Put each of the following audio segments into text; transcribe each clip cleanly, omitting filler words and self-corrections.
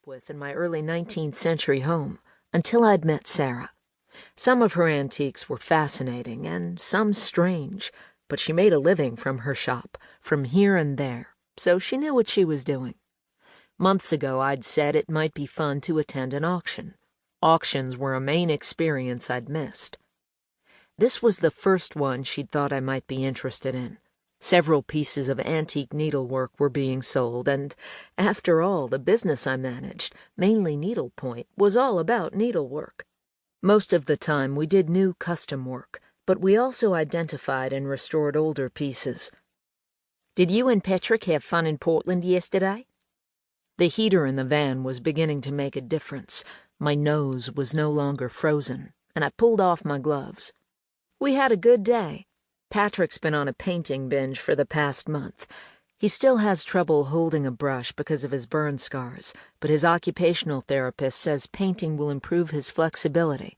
with in my early 19th century home until I'd met Sarah. Some of her antiques were fascinating and some strange, but she made a living from her shop, from here and there, so she knew what she was doing. Months ago I'd said it might be fun to attend an auction. Auctions were a main experience I'd missed. This was the first one she'd thought I might be interested in. Several pieces of antique needlework were being sold, and, after all, the business I managed, mainly needlepoint, was all about needlework. Most of the time we did new custom work, but we also identified and restored older pieces. "Did you and Patrick have fun in Portland yesterday?" The heater in the van was beginning to make a difference. My nose was no longer frozen, and I pulled off my gloves. "We had a good day. Patrick's been on a painting binge for the past month. He still has trouble holding a brush because of his burn scars, but his occupational therapist says painting will improve his flexibility.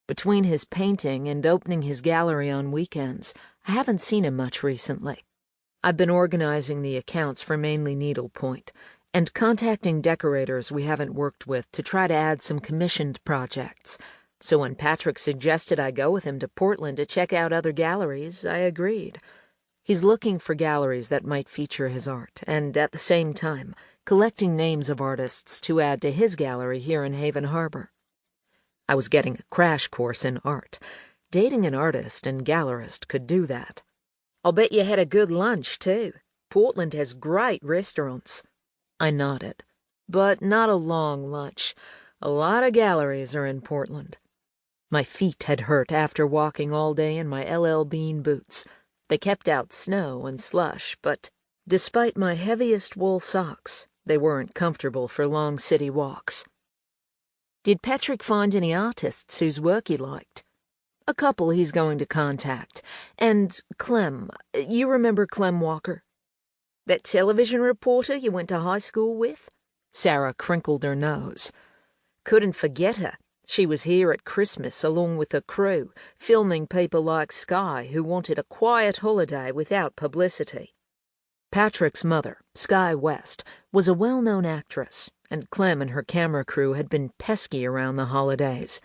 Between his painting and opening his gallery on weekends, I haven't seen him much recently. I've been organizing the accounts for mainly needlepoint and contacting decorators we haven't worked with to try to add some commissioned projects. So when Patrick suggested I go with him to Portland to check out other galleries, I agreed. He's looking for galleries that might feature his art, and at the same time, collecting names of artists to add to his gallery here in Haven Harbor. I was getting a crash course in art. Dating an artist and gallerist could do that. "I'll bet you had a good lunch, too. Portland has great restaurants." I nodded. "But not a long lunch. A lot of galleries are in Portland." My feet had hurt after walking all day in my LL Bean boots. They kept out snow and slush, but despite my heaviest wool socks, they weren't comfortable for long city walks. "Did Patrick find any artists whose work he liked?" "A couple he's going to contact. And Clem, you remember Clem Walker? That television reporter you went to high school with?" Sarah crinkled her nose. "Couldn't forget her. She was here at Christmas along with her crew, filming people like Sky who wanted a quiet holiday without publicity." Patrick's mother, Sky West, was a well-known actress, and Clem and her camera crew had been pesky around the holidays.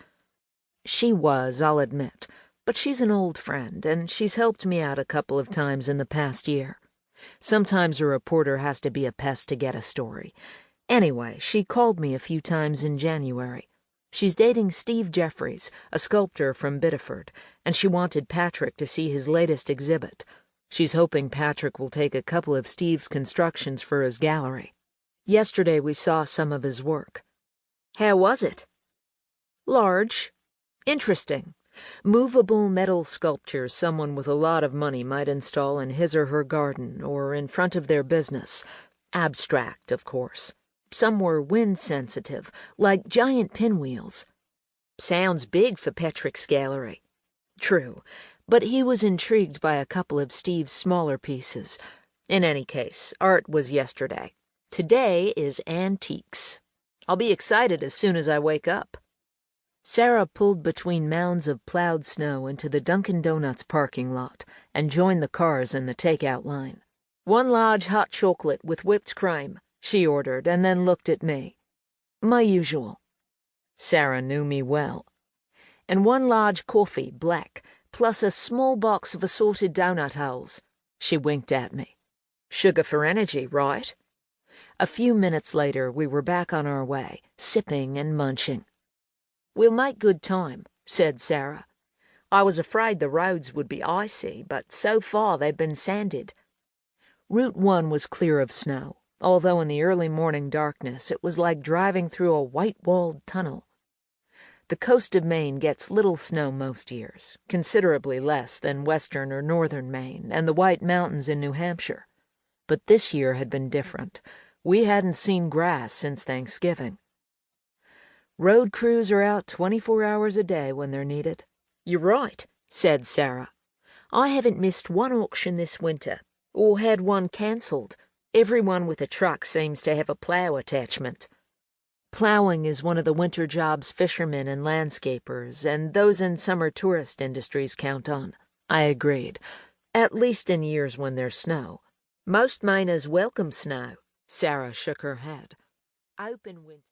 She was, I'll admit, but she's an old friend, and she's helped me out a couple of times in the past year. Sometimes a reporter has to be a pest to get a story. Anyway, she called me a few times in January. She's dating Steve Jeffries, a sculptor from Biddeford, and she wanted Patrick to see his latest exhibit. She's hoping Patrick will take a couple of Steve's constructions for his gallery. Yesterday we saw some of his work. "How was it?" "Large. Interesting. Movable metal sculptures someone with a lot of money might install in his or her garden or in front of their business. Abstract, of course. Some were wind-sensitive, like giant pinwheels." "Sounds big for Patrick's gallery." "True, but he was intrigued by a couple of Steve's smaller pieces. In any case, art was yesterday. Today is antiques. I'll be excited as soon as I wake up." Sarah pulled between mounds of plowed snow into the Dunkin' Donuts parking lot and joined the cars in the takeout line. "One large hot chocolate with whipped cream," she ordered, and then looked at me. "My usual." Sarah knew me well. "And one large coffee, black, plus a small box of assorted donut holes." She winked at me. "Sugar for energy, right?" A few minutes later we were back on our way, sipping and munching. "We'll make good time," said Sarah. "I was afraid the roads would be icy, but so far they've been sanded." Route 1 was clear of snow, although in the early morning darkness it was like driving through a white-walled tunnel. The coast of Maine gets little snow most years, considerably less than western or northern Maine and the White Mountains in New Hampshire. But this year had been different. We hadn't seen grass since Thanksgiving. "Road crews are out 24 hours a day when they're needed." "You're right," said Sarah. "I haven't missed one auction this winter, or had one cancelled. Everyone with a truck seems to have a plow attachment." "Plowing is one of the winter jobs fishermen and landscapers and those in summer tourist industries count on," I agreed, "at least in years when there's snow." "Most Mainers welcome snow." Sarah shook her head. "Open winter."